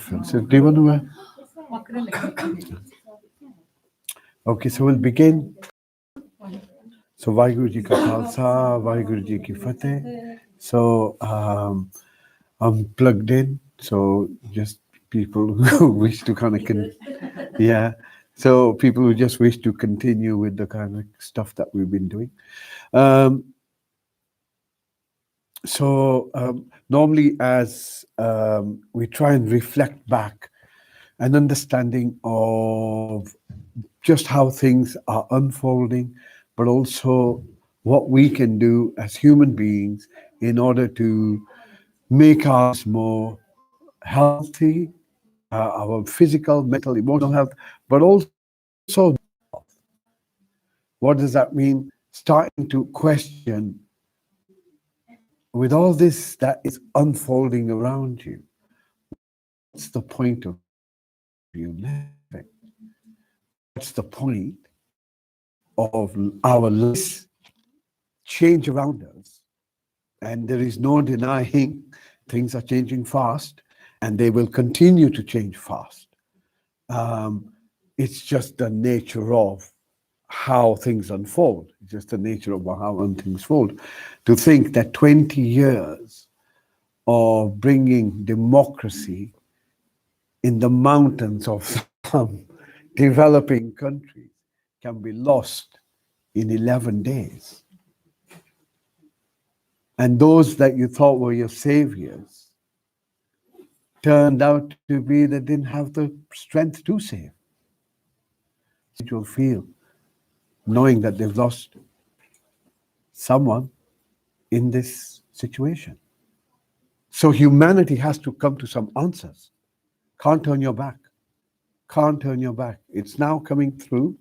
So do you want to? Okay, so we'll begin. So Vaheguru Ji Ka Khalsa, Vaheguru Ji Ki Fateh. So I'm plugged in. So just people who wish to kind of yeah. So people who just wish to continue with the kind of stuff that we've been doing. Normally, as we try and reflect back, an understanding of just how things are unfolding, but also what we can do as human beings in order to make us more healthy, our physical, mental, emotional health, but also what does that mean? Starting to question with all this that is unfolding around you, what's the point of you living? What's the point of our lives change around us? And there is no denying things are changing fast, and they will continue to change fast. It's just the nature of how things unfold. It's just the nature of how things unfold. To think that 20 years of bringing democracy in the mountains of some developing countries can be lost in 11 days. And those that you thought were your saviors turned out to be that didn't have the strength to save. It will feel knowing that they've lost someone in this situation. So humanity has to come to some answers. Can't turn your back. Can't turn your back. It's now coming through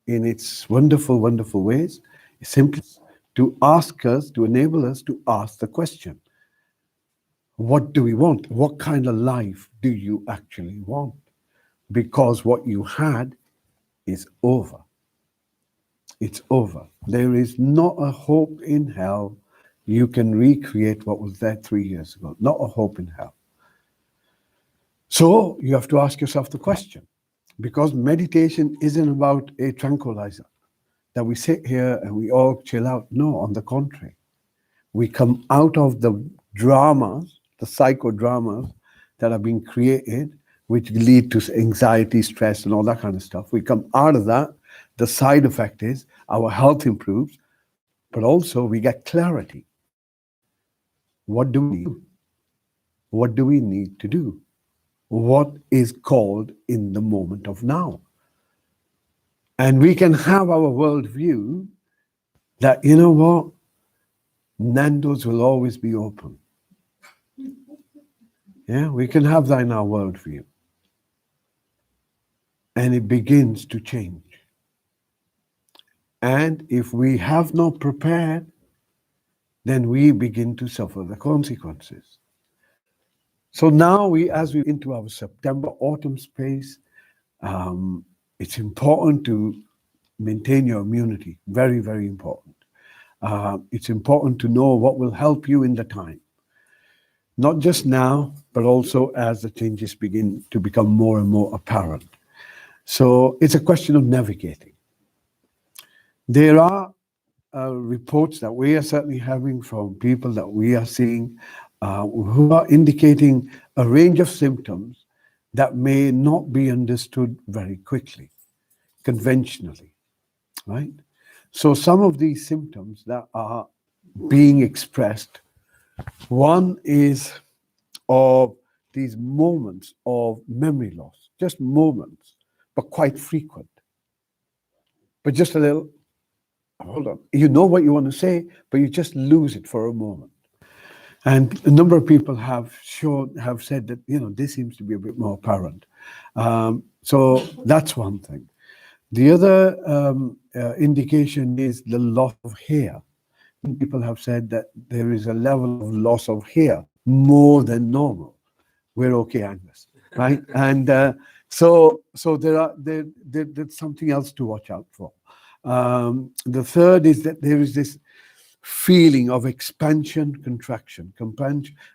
in its wonderful, wonderful ways. It's simply to ask us, to enable us to ask the question, what do we want? What kind of life do you actually want? Because what you had is over. It's over. There is not a hope in hell you can recreate what was there 3 years ago. Not a hope in hell. So you have to ask yourself the question, because meditation isn't about a tranquilizer, that we sit here and we all chill out. No, on the contrary. We come out of the dramas, the psychodramas that are being created, which lead to anxiety, stress, and all that kind of stuff. We come out of that. The side effect is our health improves, but also we get clarity. What do we need? What do we need to do? What is called in the moment of now? And we can have our worldview that, you know what, Nando's will always be open. Yeah, we can have that in our worldview. And it begins to change. And if we have not prepared, then we begin to suffer the consequences. So now as we into our September autumn space, it's important to maintain your immunity. Very, very important. It's important to know what will help you in the time. Not just now, but also as the changes begin to become more and more apparent. So it's a question of navigating. There are reports that we are certainly having from people that we are seeing who are indicating a range of symptoms that may not be understood very quickly, conventionally, right? So some of these symptoms that are being expressed, one is of these moments of memory loss, just moments, but quite frequent. But just a little, hold on, you know what you want to say, but you just lose it for a moment. And a number of people have said that, you know, this seems to be a bit more apparent. So that's one thing. The other indication is the loss of hair. People have said that there is a level of loss of hair more than normal. We're okay, Angus, right? And so there's something else to watch out for. The third is that there is this feeling of expansion, contraction,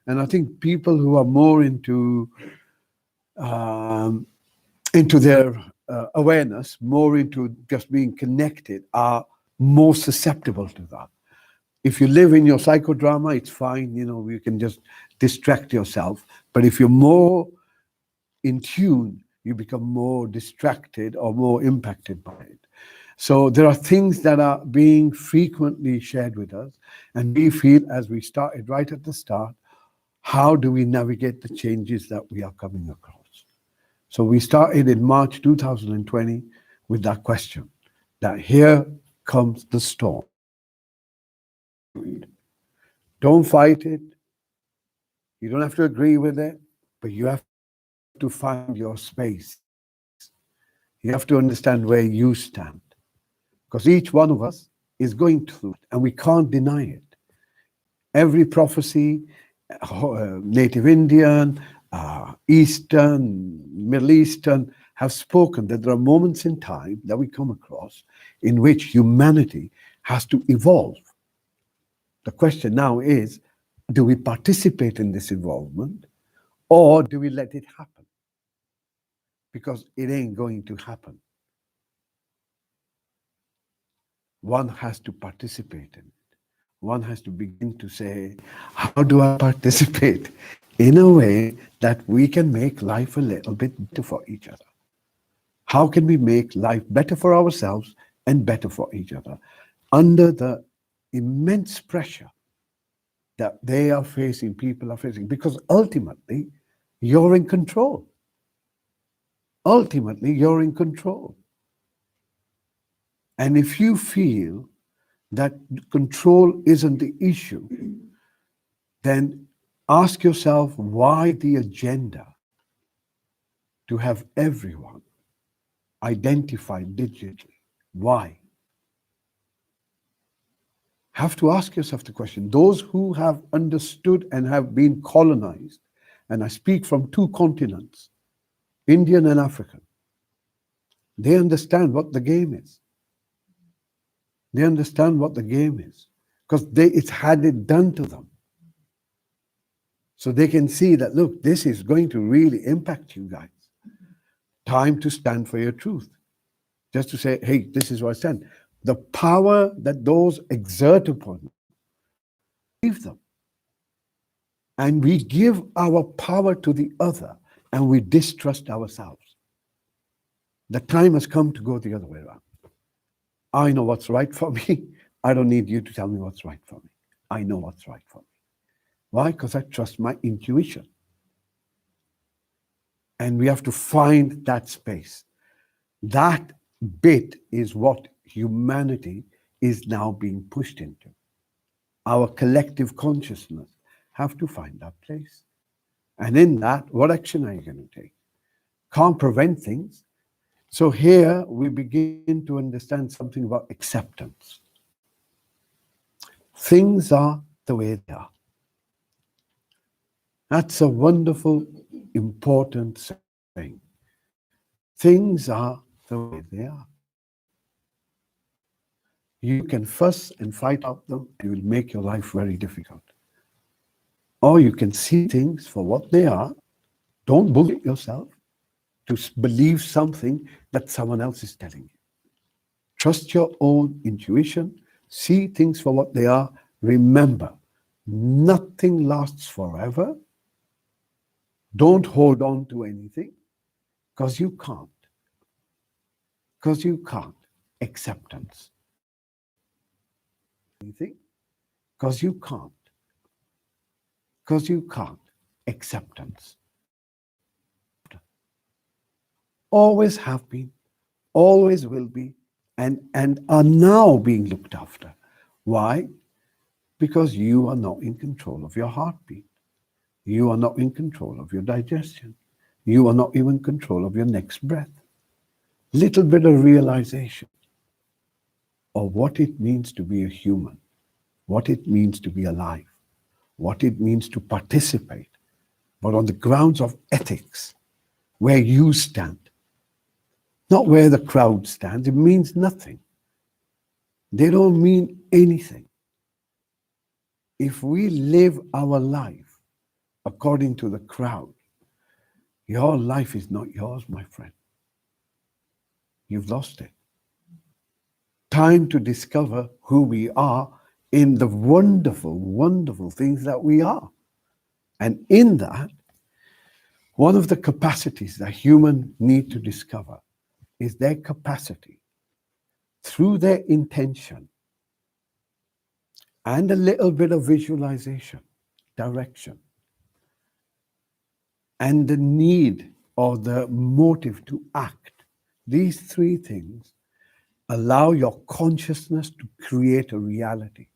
and I think people who are more into um, into their awareness, more into just being connected, are more susceptible to that. If you live in your psychodrama, it's fine, you can just distract yourself. But if you're more in tune, you become more distracted or more impacted by it. So there are things that are being frequently shared with us, and we feel, as we started right at the start, how do we navigate the changes that we are coming across? So we started in March 2020 with that question, that here comes the storm. Don't fight it. You don't have to agree with it, but you have to find your space. You have to understand where you stand, because each one of us is going through it, and we can't deny it. Every prophecy, Native Indian, Eastern, Middle Eastern, have spoken that there are moments in time that we come across in which humanity has to evolve. The question now is, do we participate in this involvement, or do we let it happen? Because it ain't going to happen. One has to participate in it. One has to begin to say, how do I participate in a way that we can make life a little bit better for each other? How can we make life better for ourselves and better for each other under the immense pressure that they are facing, people are facing? Because ultimately, you're in control. Ultimately, you're in control. And if you feel that control isn't the issue, then ask yourself, why the agenda to have everyone identified digitally? Why? Have to ask yourself the question. Those who have understood and have been colonized, and I speak from two continents, Indian and African, they understand what the game is. They understand what the game is, because it's had it done to them. So they can see that, look, this is going to really impact you guys. Time to stand for your truth. Just to say, hey, this is what I stand. The power that those exert upon, leave them. And we give our power to the other, and we distrust ourselves. The time has come to go the other way around. I know what's right for me. I don't need you to tell me what's right for me. I know what's right for me. Why? Because I trust my intuition. And we have to find that space. That bit is what humanity is now being pushed into. Our collective consciousness have to find that place. And in that, what action are you going to take? Can't prevent things. So here we begin to understand something about acceptance. Things are the way they are. That's a wonderful, important saying. Things are the way they are. You can fuss and fight about them, and it will make your life very difficult. Or you can see things for what they are. Don't bullshit yourself to believe something that someone else is telling you. Trust your own intuition. See things for what they are. Remember, nothing lasts forever. Don't hold on to anything, because you can't. Because you can't. Acceptance. Anything, because you can't. Because you can't. Acceptance. Always have been, always will be, and are now being looked after. Why? Because you are not in control of your heartbeat. You are not in control of your digestion. You are not even in control of your next breath. Little bit of realization of what it means to be a human, what it means to be alive, what it means to participate, but on the grounds of ethics, where you stand, not where the crowd stands. It means nothing. They don't mean anything. If we live our life according to the crowd, Your life is not yours, my friend. You've lost it. Time to discover who we are in the wonderful, wonderful things that we are. And in that, one of the capacities that humans need to discover is their capacity through their intention and a little bit of visualization, direction, and the need or the motive to act. These three things allow your consciousness to create a reality.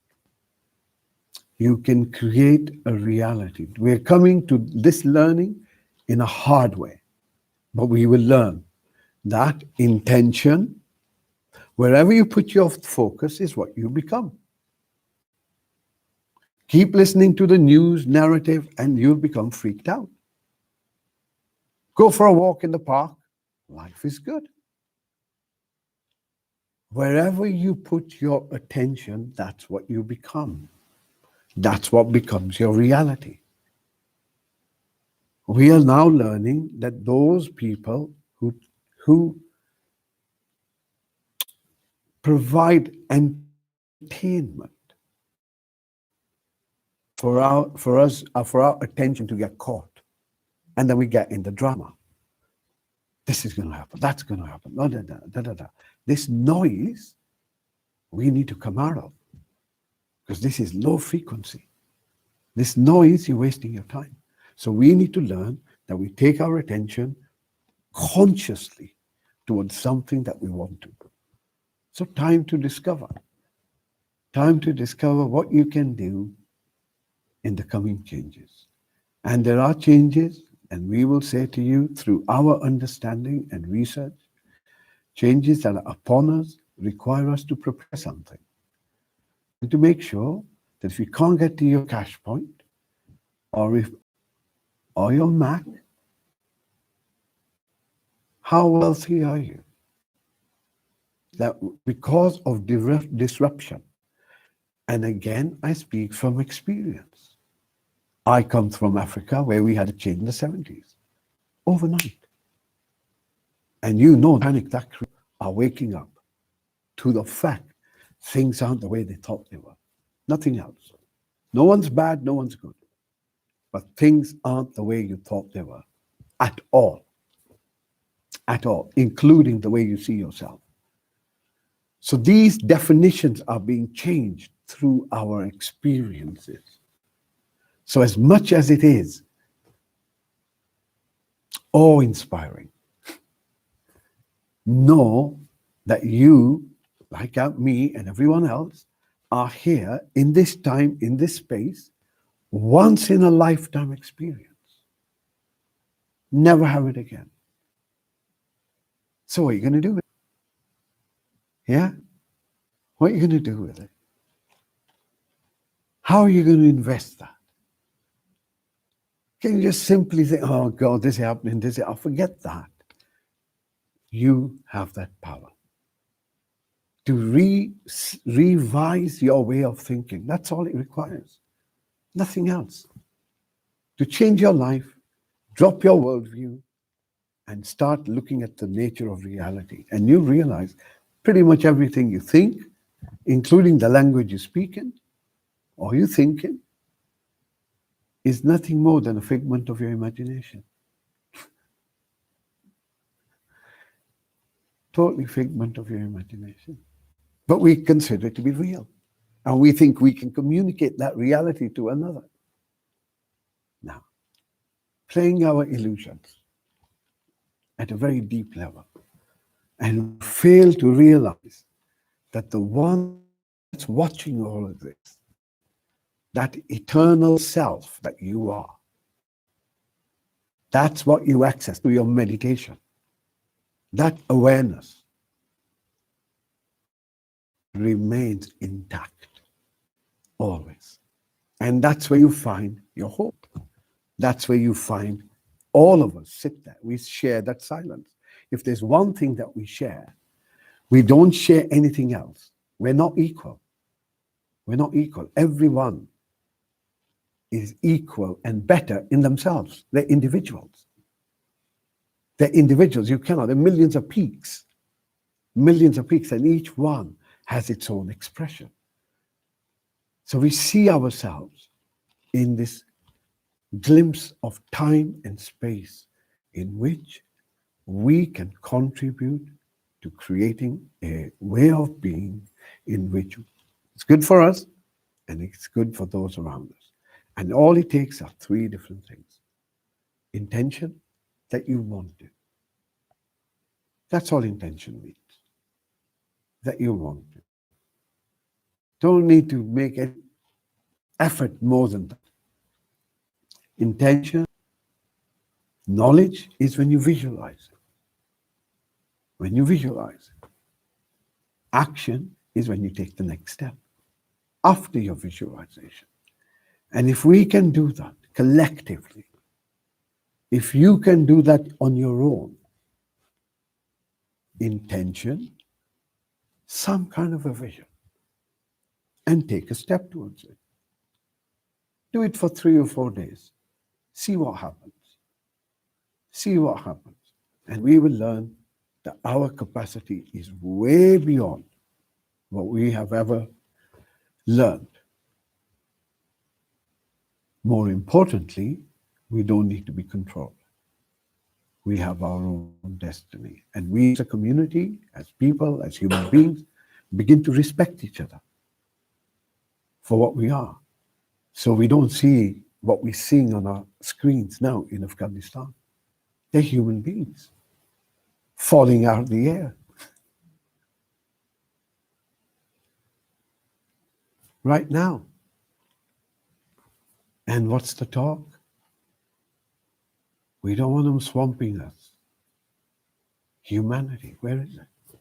You can create a reality. We're coming to this learning in a hard way, but we will learn that intention, wherever you put your focus, is what you become. Keep listening to the news narrative and you'll become freaked out. Go for a walk in the park. Life is good. Wherever you put your attention, that's what you become. That's what becomes your reality. We are now learning that those people who provide entertainment for our attention to get caught, and then we get in the drama. This is going to happen. That's going to happen. Da, da, da, da, da, da. This noise we need to come out of, because this is low frequency. This noise, you're wasting your time. So we need to learn that we take our attention consciously towards something that we want to do. So time to discover. Time to discover what you can do in the coming changes. And there are changes, and we will say to you through our understanding and research, changes that are upon us require us to prepare something. And to make sure that if you can't get to your cash point, or your Mac, how wealthy are you? That because of disruption, and again, I speak from experience. I come from Africa where we had a change in the 70s, overnight. And you know, panic that crew are waking up to the fact things aren't the way they thought they were. Nothing else. No one's bad, no one's good. But things aren't the way you thought they were at all. At all, including the way you see yourself. So these definitions are being changed through our experiences. So as much as it is awe-inspiring, know that you, like me and everyone else, are here in this time, in this space, once in a lifetime experience. Never have it again. So what are you going to do with it? Yeah? What are you going to do with it? How are you going to invest that? Can you just simply say, oh God, this is happening, this is, I'll forget that. You have that power to revise your way of thinking. That's all it requires. Nothing else. To change your life, drop your worldview, and start looking at the nature of reality. And you realize pretty much everything you think, including the language you speak in, or you think in, is nothing more than a figment of your imagination. Totally figment of your imagination. But we consider it to be real. And we think we can communicate that reality to another. Now, playing our illusions at a very deep level, and fail to realize that the one that's watching all of this, that eternal self that you are, that's what you access through your meditation. That awareness remains intact, always. And that's where you find your hope. That's where you find all of us sit there. We share that silence. If there's one thing that we share, we don't share anything else. We're not equal. We're not equal. Everyone is equal and better in themselves. They're individuals. They're individuals. You cannot. There are millions of peaks, and each one has its own expression. So we see ourselves in this glimpse of time and space in which we can contribute to creating a way of being in which it's good for us and it's good for those around us. And all it takes are three different things. Intention, that you want it. That's all intention means. That you want it. Don't need to make any effort more than that. Intention, knowledge is when you visualize it. When you visualize it. Action is when you take the next step after your visualization. And if we can do that collectively, if you can do that on your own, intention, some kind of a vision, and take a step towards it. Do it for 3 or 4 days. See what happens. See what happens. And we will learn that our capacity is way beyond what we have ever learned. More importantly, we don't need to be controlled. We have our own destiny. And we as a community, as people, as human beings, begin to respect each other for what we are. So we don't see what we're seeing on our screens now in Afghanistan. They're human beings falling out of the air. Right now. And what's the talk? We don't want them swamping us. Humanity, where is it?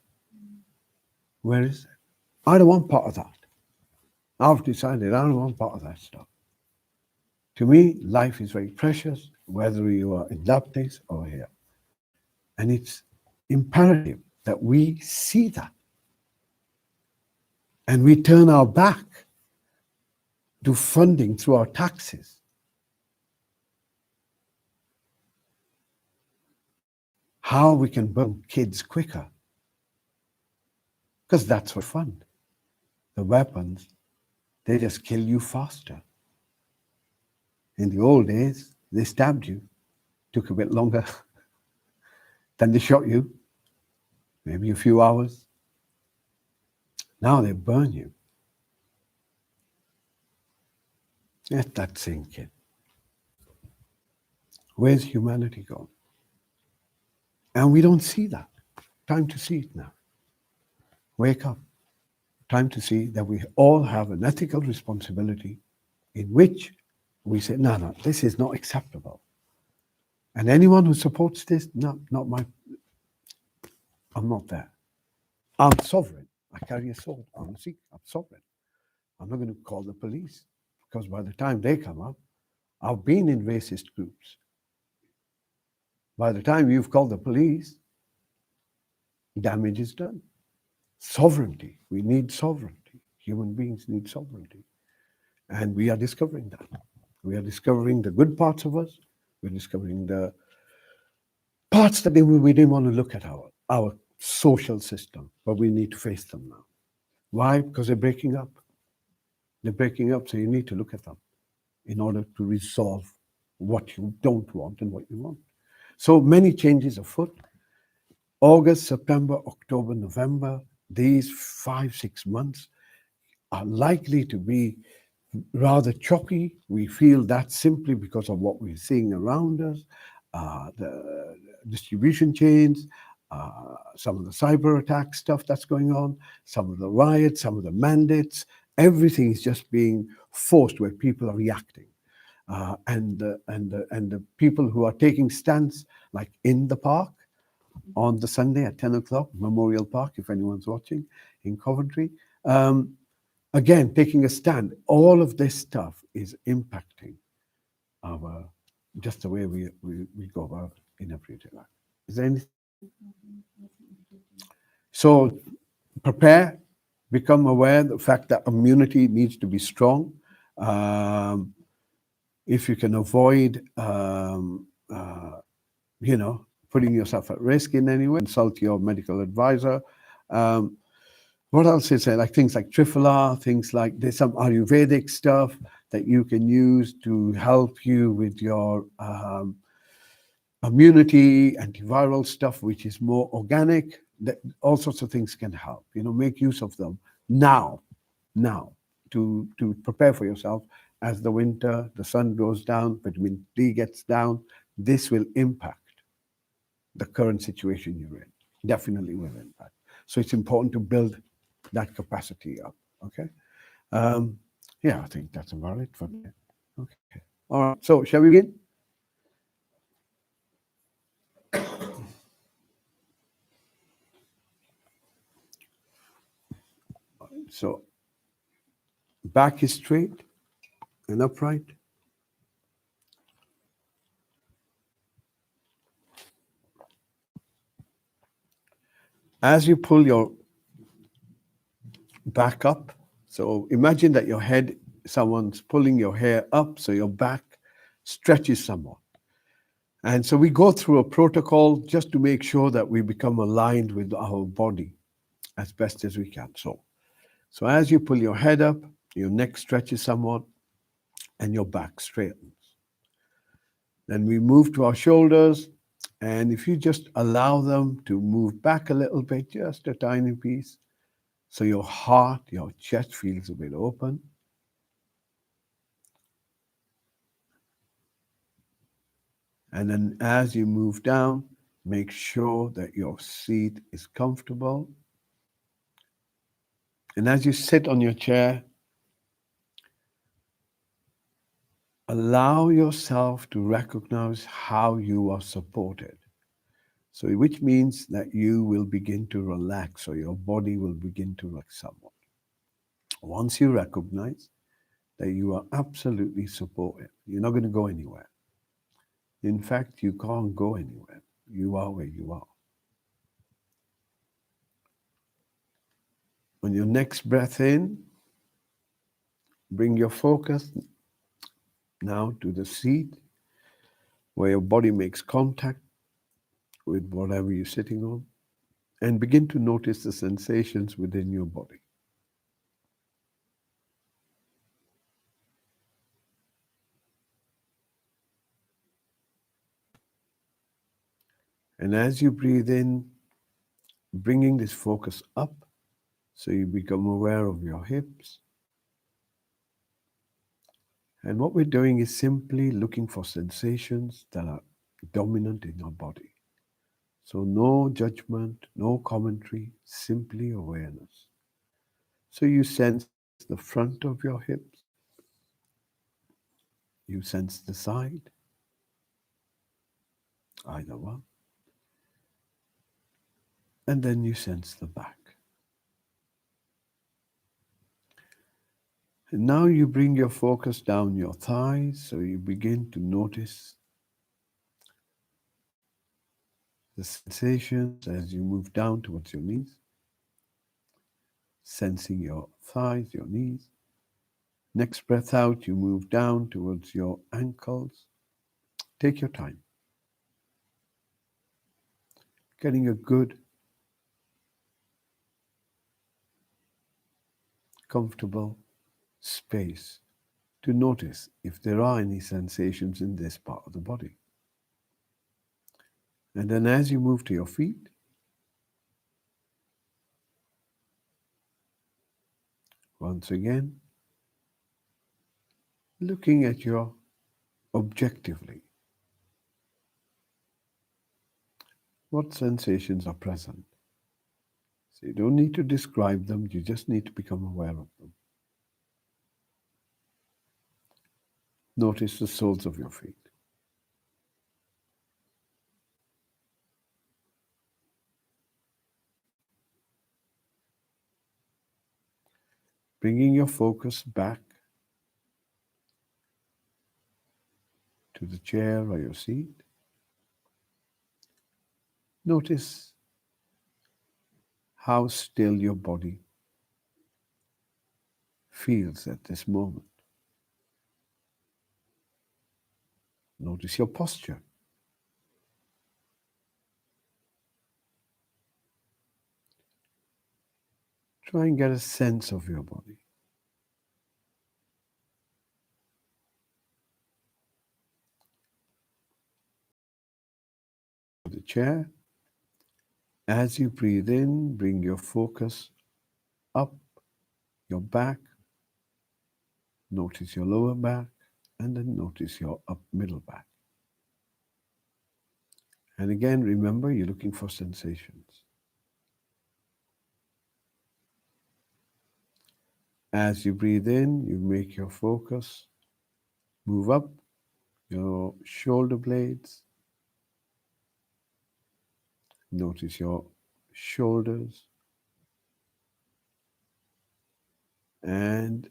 Where is it? I don't want part of that. I've decided I don't want part of that stuff. To me, life is very precious, whether you are in that place or here. And it's imperative that we see that. And we turn our back to funding through our taxes. How we can burn kids quicker. Because that's what fund. The weapons, they just kill you faster. In the old days, they stabbed you. Took a bit longer. Then they shot you. Maybe a few hours. Now they burn you. Let that sink in. Where's humanity gone? And we don't see that. Time to see it now. Wake up. Time to see that we all have an ethical responsibility in which we say, no, this is not acceptable. And anyone who supports this, not my, I'm not there. I'm sovereign. I carry a sword. I'm a Sikh. I'm sovereign. I'm not going to call the police because by the time they come up, I've been in racist groups. By the time you've called the police, damage is done. Sovereignty. We need sovereignty. Human beings need sovereignty. And we are discovering that. We are discovering the good parts of us. We're discovering the parts that we didn't want to look at our social system, but we need to face them now. Why? Because they're breaking up. They're breaking up, so you need to look at them in order to resolve what you don't want and what you want. So many changes afoot. August, September, October, November, these 5-6 months are likely to be rather choppy. We feel that simply because of what we're seeing around us, the distribution chains, some of the cyber attack stuff that's going on, some of the riots, some of the mandates, everything is just being forced where people are reacting. And the people who are taking stands, like in the park on the Sunday at 10 o'clock, Memorial Park, if anyone's watching, in Coventry, again, taking a stand. All of this stuff is impacting just the way we go about in everyday life. Is there anything? So prepare, become aware of the fact that immunity needs to be strong. If you can avoid, putting yourself at risk in any way, consult your medical advisor. Um, what else is there? Like things like Triphala, things like there's some Ayurvedic stuff that you can use to help you with your immunity, antiviral stuff, which is more organic. That all sorts of things can help. Make use of them now, to prepare for yourself as the winter, the sun goes down, vitamin D gets down. This will impact the current situation you're in. Definitely will impact. So it's important to build that capacity up. Okay. Yeah, I think that's about it for me. Okay. All right. So shall we begin? So back is straight and upright. As you pull your back up, so imagine that your head, someone's pulling your hair up, so your back stretches somewhat. And so we go through a protocol just to make sure that we become aligned with our body as best as we can. So as you pull your head up, your neck stretches somewhat, and your back straightens. Then we move to our shoulders, and if you just allow them to move back a little bit, just a tiny piece, so your heart, your chest feels a bit open. And then as you move down, make sure that your seat is comfortable. And as you sit on your chair, allow yourself to recognize how you are supported. So, which means that you will begin to relax, or your body will begin to relax somewhat. Once you recognize that you are absolutely supported, you're not going to go anywhere. In fact, you can't go anywhere. You are where you are. On your next breath in, bring your focus now to the seat where your body makes contact with whatever you're sitting on, and begin to notice the sensations within your body. And as you breathe in, bringing this focus up, so you become aware of your hips. And what we're doing is simply looking for sensations that are dominant in your body. So no judgment, no commentary, simply awareness. So you sense the front of your hips, you sense the side, either one, and then you sense the back. And now you bring your focus down your thighs, so you begin to notice the sensations as you move down towards your knees, sensing your thighs, your knees. Next breath out, you move down towards your ankles. Take your time, getting a good, comfortable space to notice if there are any sensations in this part of the body. And then as you move to your feet, once again, looking at your objectively, what sensations are present. So you don't need to describe them, you just need to become aware of them. Notice the soles of your feet. Bringing your focus back to the chair or your seat. Notice how still your body feels at this moment. Notice your posture. Try and get a sense of your body. The chair. As you breathe in, bring your focus up your back. Notice your lower back, and then notice your up middle back. And again, remember, you're looking for sensations. As you breathe in, you make your focus move up your shoulder blades. Notice your shoulders. And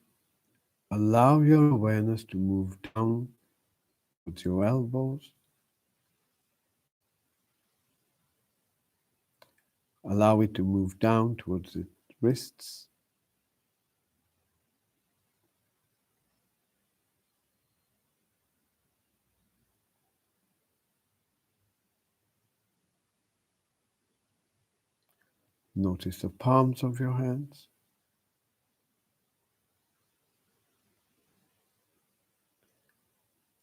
allow your awareness to move down towards your elbows. Allow it to move down towards the wrists. Notice the palms of your hands.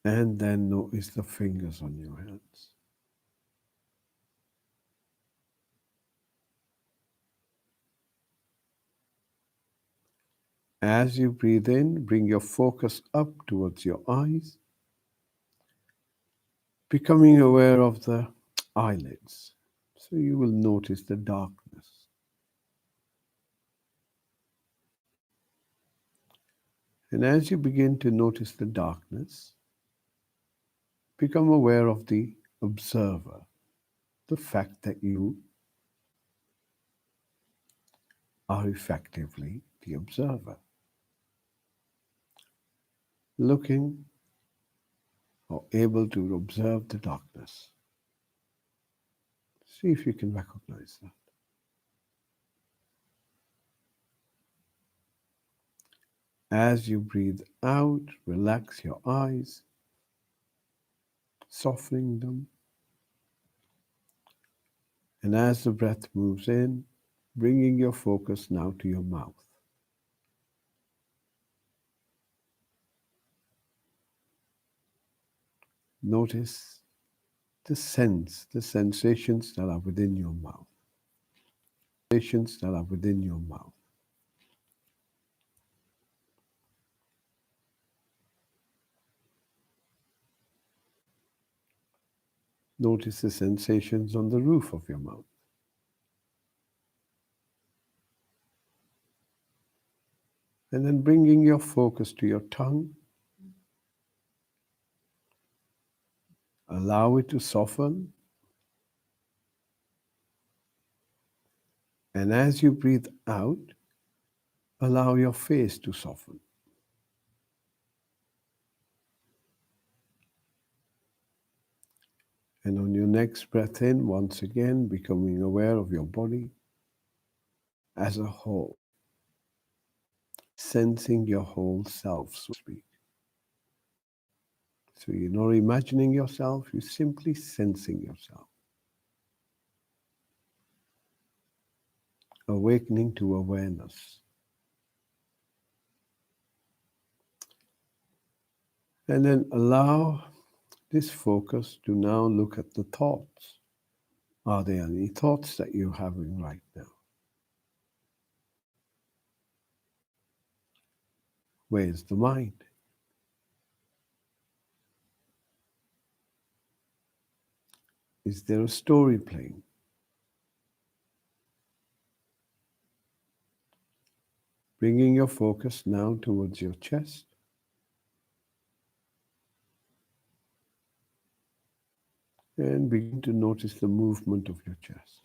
And then notice the fingers on your hands. As you breathe in, bring your focus up towards your eyes, becoming aware of the eyelids. So you will notice the darkness. And as you begin to notice the darkness, become aware of the observer, the fact that you are effectively the observer, looking or able to observe the darkness. See if you can recognize that. As you breathe out, relax your eyes, softening them. And as the breath moves in, bringing your focus now to your mouth. Notice the sensations that are within your mouth. Sensations that are within your mouth. Notice the sensations on the roof of your mouth. And then bringing your focus to your tongue. Allow it to soften. And as you breathe out, allow your face to soften. And on your next breath in, once again, becoming aware of your body as a whole, sensing your whole self, so to speak. So you're not imagining yourself, you're simply sensing yourself. Awakening to awareness. And then allow this focus to now look at the thoughts. Are there any thoughts that you're having right now? Where's the mind? Is there a story playing? Bringing your focus now towards your chest. And begin to notice the movement of your chest.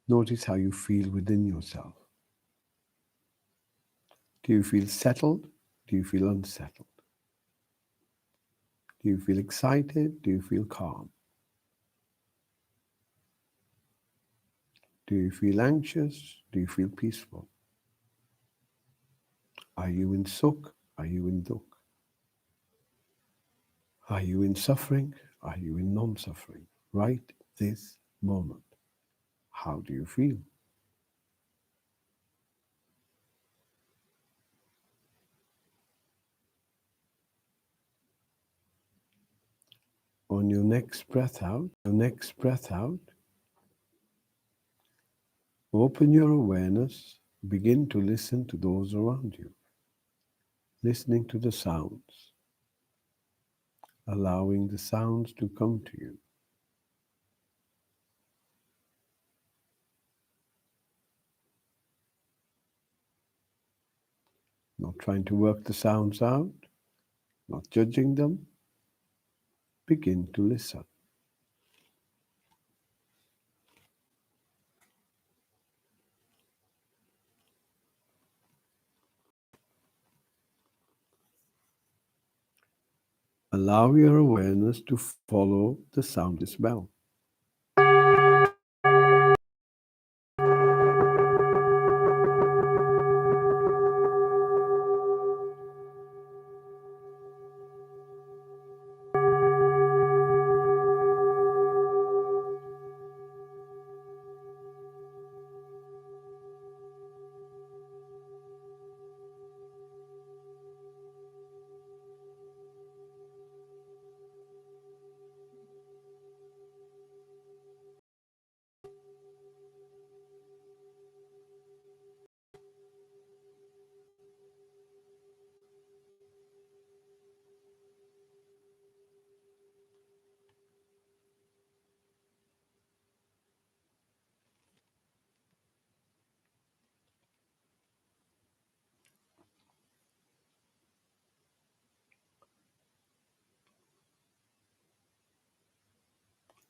Notice how you feel within yourself. Do you feel settled? Do you feel unsettled? Do you feel excited? Do you feel calm? Do you feel anxious? Do you feel peaceful? Are you in sukh? Are you in dukh? Are you in suffering? Are you in non-suffering? Right this moment. How do you feel? On your next breath out, open your awareness, begin to listen to those around you, listening to the sounds, allowing the sounds to come to you. Not trying to work the sounds out, not judging them. Begin to listen. Allow your awareness to follow the sound as well.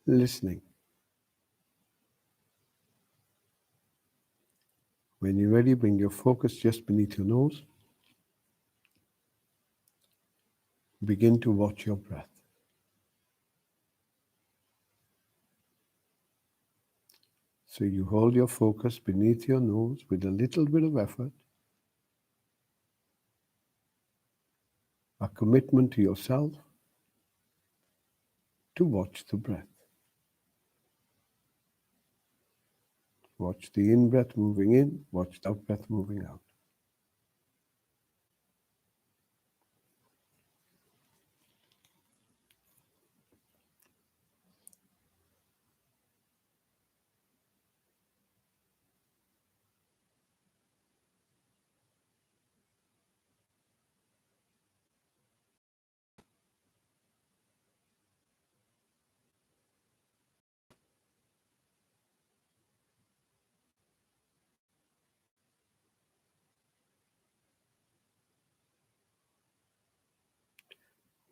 Listening. When you're ready, bring your focus just beneath your nose. Begin to watch your breath. So you hold your focus beneath your nose with a little bit of effort, a commitment to yourself to watch the breath. Watch the in-breath moving in, watch the out-breath moving out.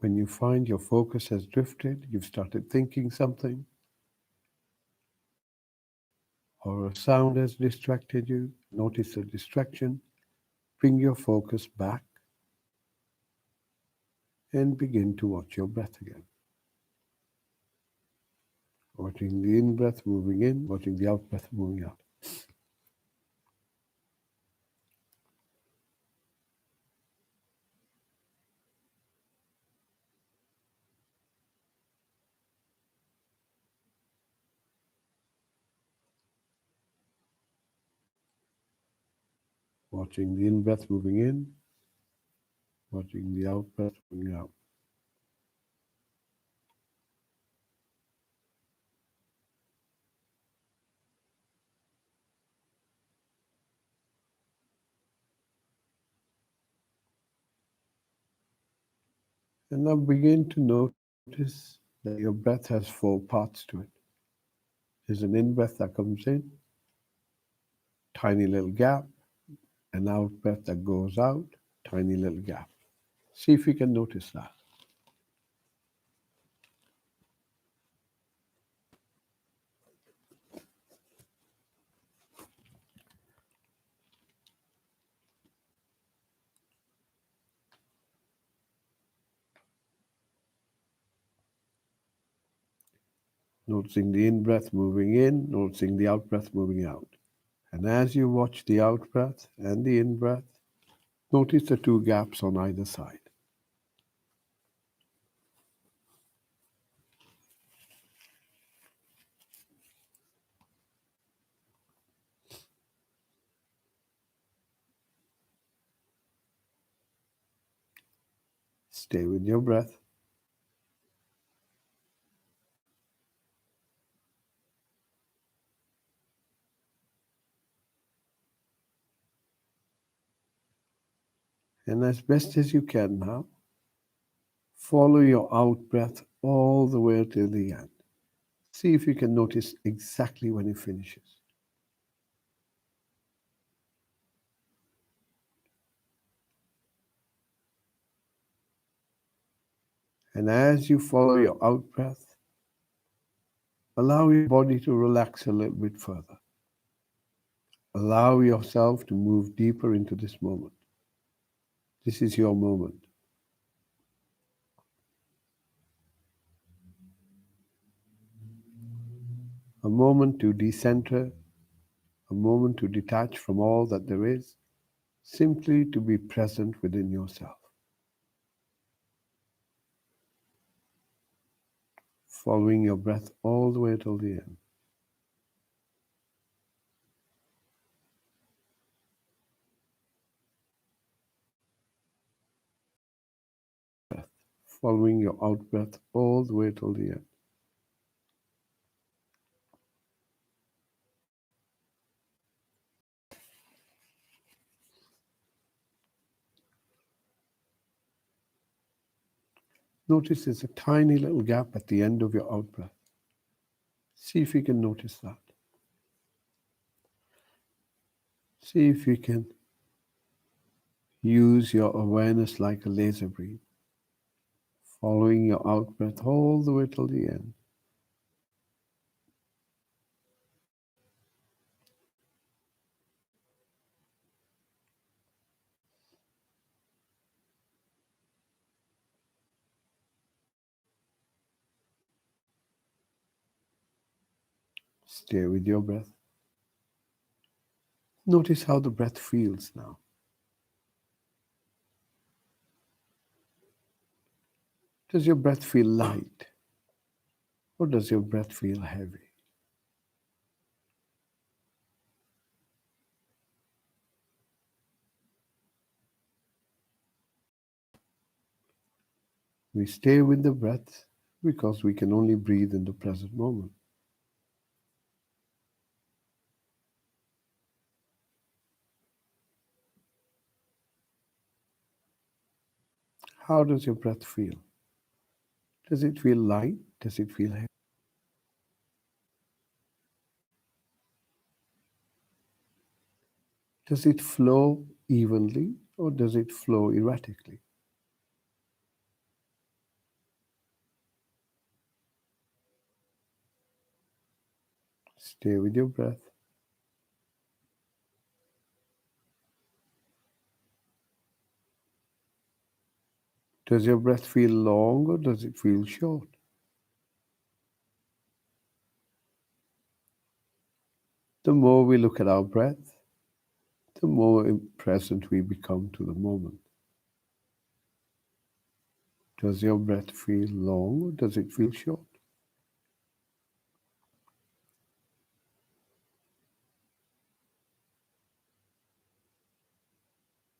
When you find your focus has drifted, you've started thinking something, or a sound has distracted you, notice the distraction, bring your focus back, and begin to watch your breath again. Watching the in-breath moving in, watching the out-breath moving out. Watching the in-breath moving in, watching the out-breath moving out. And now begin to notice that your breath has 4 parts to it. There's an in-breath that comes in, tiny little gap, an out-breath that goes out, tiny little gap. See if you can notice that. Noticing the in-breath moving in, noticing the out-breath moving out. And as you watch the out-breath and the in-breath, notice the 2 gaps on either side. Stay with your breath. And as best as you can now, follow your out breath all the way till the end. See if you can notice exactly when it finishes. And as you follow your out breath, allow your body to relax a little bit further. Allow yourself to move deeper into this moment. This is your moment. A moment to decenter, a moment to detach from all that there is, simply to be present within yourself. Following your breath all the way till the end. Following your out breath all the way till the end. Notice there's a tiny little gap at the end of your out breath. See if you can notice that. See if you can use your awareness like a laser beam, following your out breath all the way till the end. Stay with your breath. Notice how the breath feels now. Does your breath feel light? Or does your breath feel heavy? We stay with the breath because we can only breathe in the present moment. How does your breath feel? Does it feel light? Does it feel heavy? Does it flow evenly or does it flow erratically? Stay with your breath. Does your breath feel long or does it feel short? The more we look at our breath, the more present we become to the moment. Does your breath feel long or does it feel short?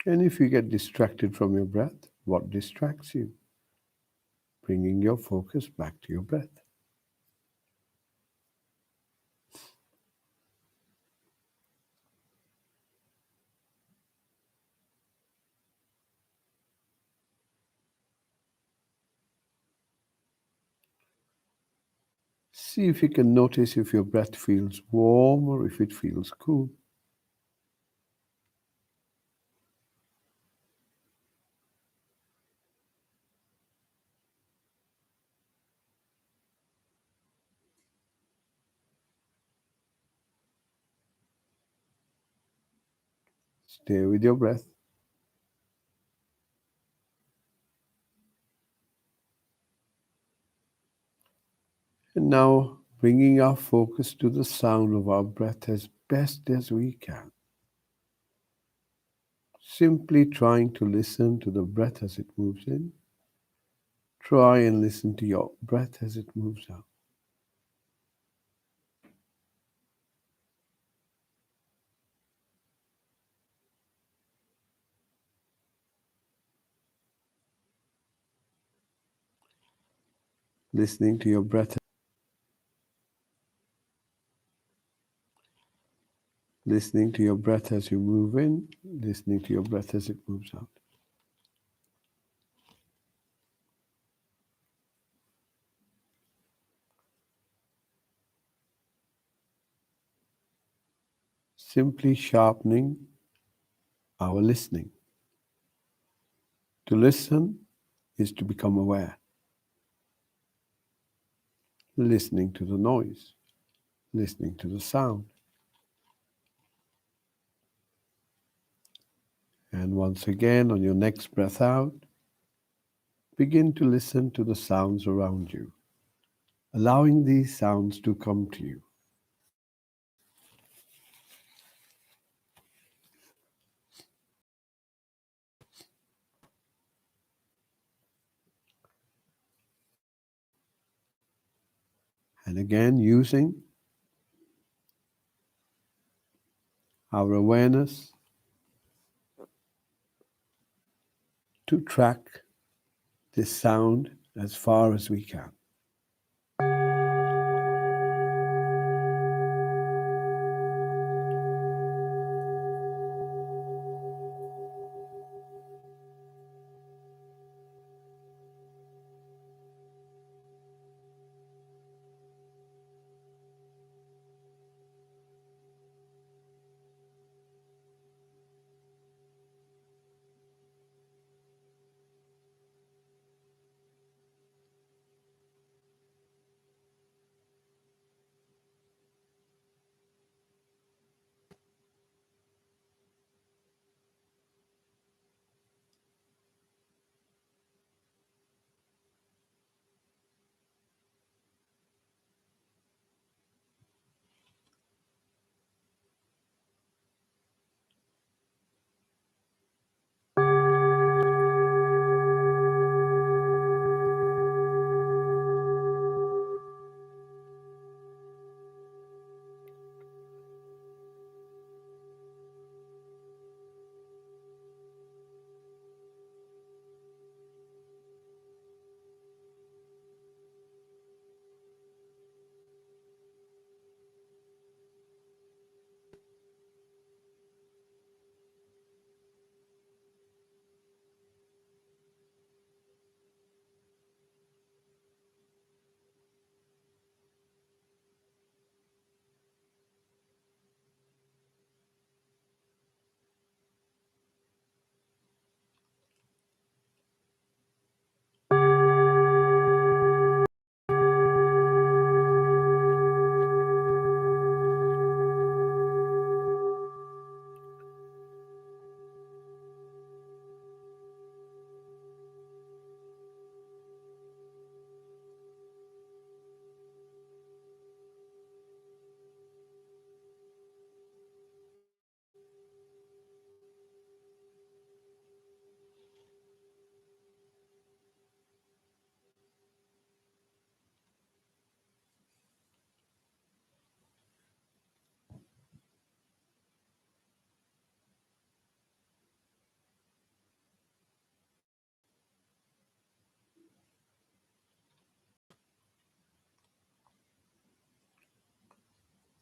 And if you get distracted from your breath, what distracts you? Bringing your focus back to your breath. See if you can notice if your breath feels warm or if it feels cool. Stay with your breath. And now bringing our focus to the sound of our breath as best as we can. Simply trying to listen to the breath as it moves in. Try and listen to your breath as it moves out. listening to your breath, listening to your breath as you move in, listening to your breath as it moves out. Simply sharpening our listening. To listen is to become aware. Listening to the noise, listening to the sound. And once again, on your next breath out, begin to listen to the sounds around you, allowing these sounds to come to you. And again, using our awareness to track this sound as far as we can.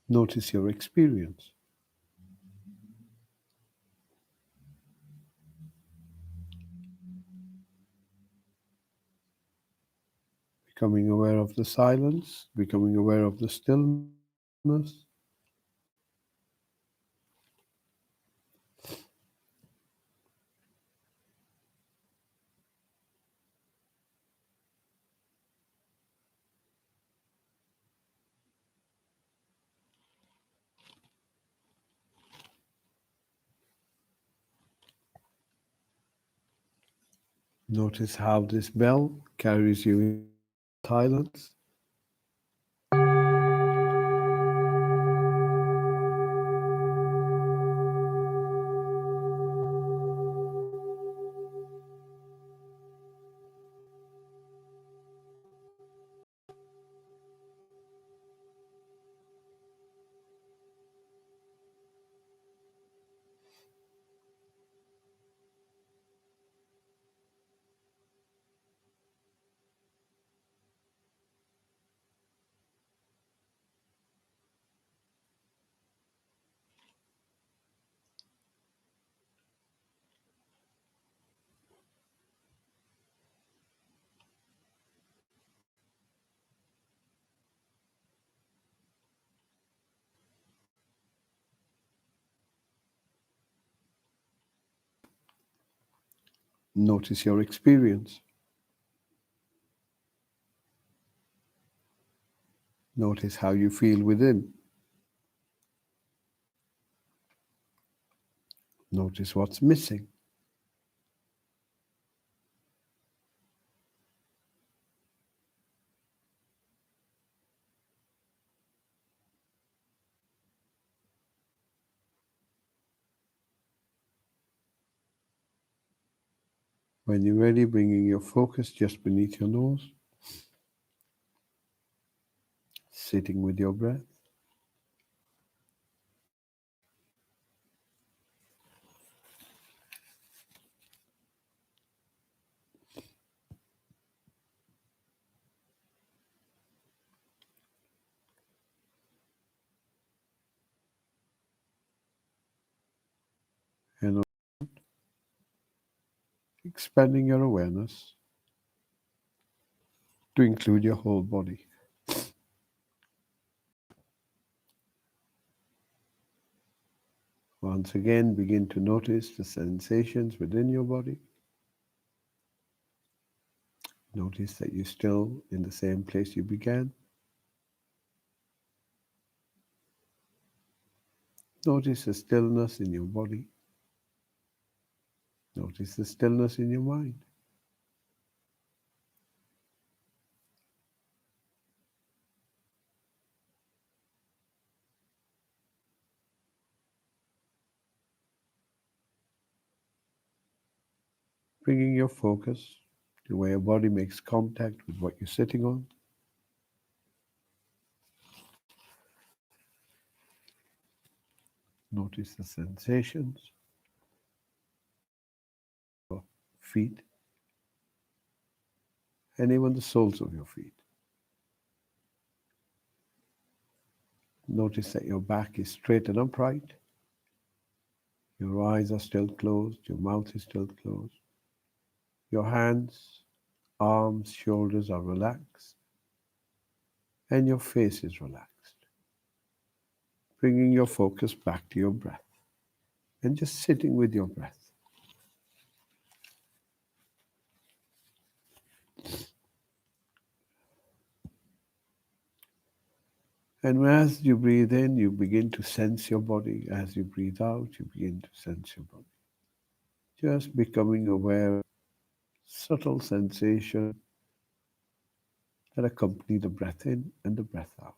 Notice your experience. Becoming aware of the silence, becoming aware of the stillness. Notice how this bell carries you in silence. Notice your experience. Notice how you feel within. Notice what's missing. When you're ready, bringing your focus just beneath your nose, sitting with your breath. And expanding your awareness to include your whole body. Once again, begin to notice the sensations within your body. Notice that you're still in the same place you began. Notice the stillness in your body. Notice the stillness in your mind. Bringing your focus to where your body makes contact with what you're sitting on. Notice the sensations of your feet and even the soles of your feet. Notice that your back is straight and upright. Your eyes are still closed. Your mouth is still closed. Your hands, arms, shoulders are relaxed. And your face is relaxed. Bringing your focus back to your breath and just sitting with your breath. And as you breathe in, you begin to sense your body. As you breathe out, you begin to sense your body. Just becoming aware of subtle sensation that accompany the breath in and the breath out.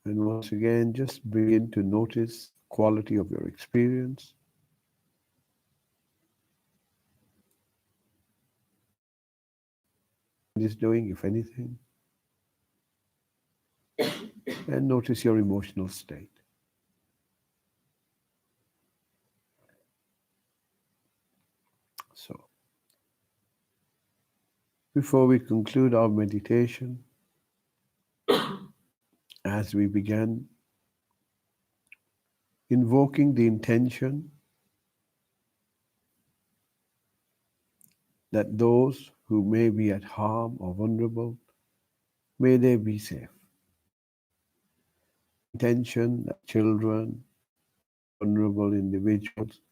And once again, just begin to notice the quality of your experience. Is doing, if anything, and notice your emotional state. So, before we conclude our meditation, as we began, invoking the intention that those who may be at harm or vulnerable, may they be safe. Intention that children, vulnerable individuals,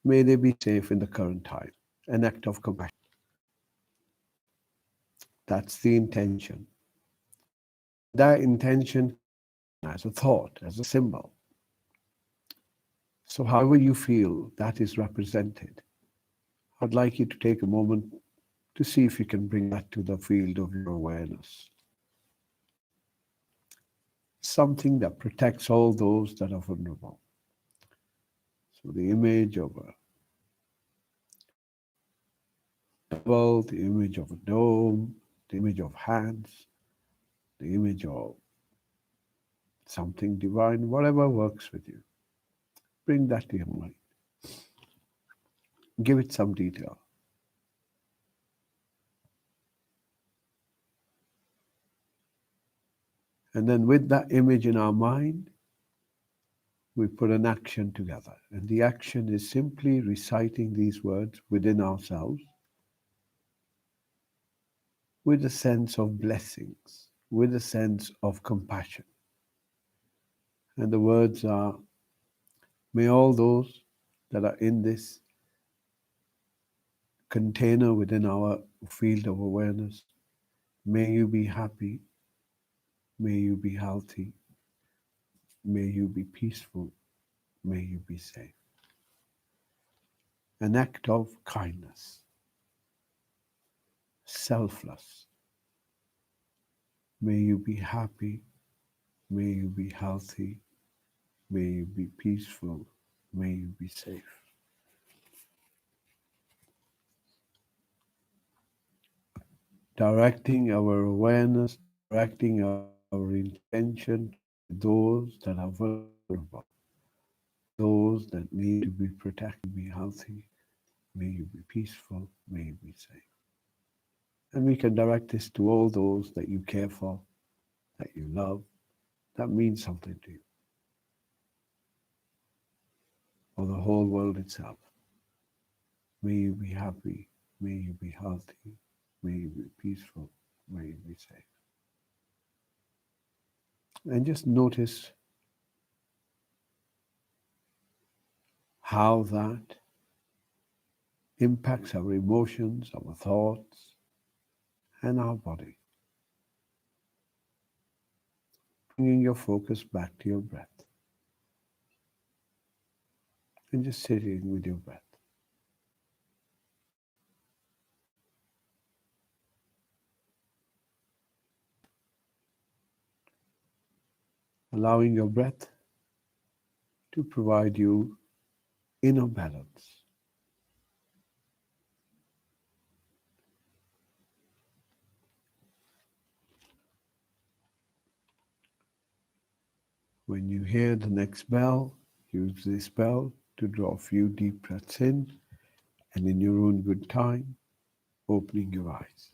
may they be safe in the current time. An act of compassion. That's the intention. That intention as a thought, as a symbol. So however you feel that is represented, I'd like you to take a moment to see if you can bring that to the field of your awareness. Something that protects all those that are vulnerable. So the image of a bubble, the image of a dome, the image of hands, the image of something divine, whatever works with you. Bring that to your mind. Give it some detail. And then with that image in our mind, we put an action together. And the action is simply reciting these words within ourselves. with a sense of blessings, with a sense of compassion. And the words are, may all those that are in this container within our field of awareness, may you be happy, may you be healthy, may you be peaceful, may you be safe. An act of kindness, selfless. May you be happy, may you be healthy, may you be peaceful, may you be safe. Directing our awareness, directing our intention to those that are vulnerable, those that need to be protected, be healthy, may you be peaceful, may you be safe. And we can direct this to all those that you care for, that you love, that means something to you, or the whole world itself. May you be happy, may you be healthy, may you be peaceful, may you be safe. And just notice how that impacts our emotions, our thoughts, and our body. Bringing your focus back to your breath and just sitting with your breath. Allowing your breath to provide you inner balance. When you hear the next bell, use this bell to draw a few deep breaths in, and in your own good time, opening your eyes.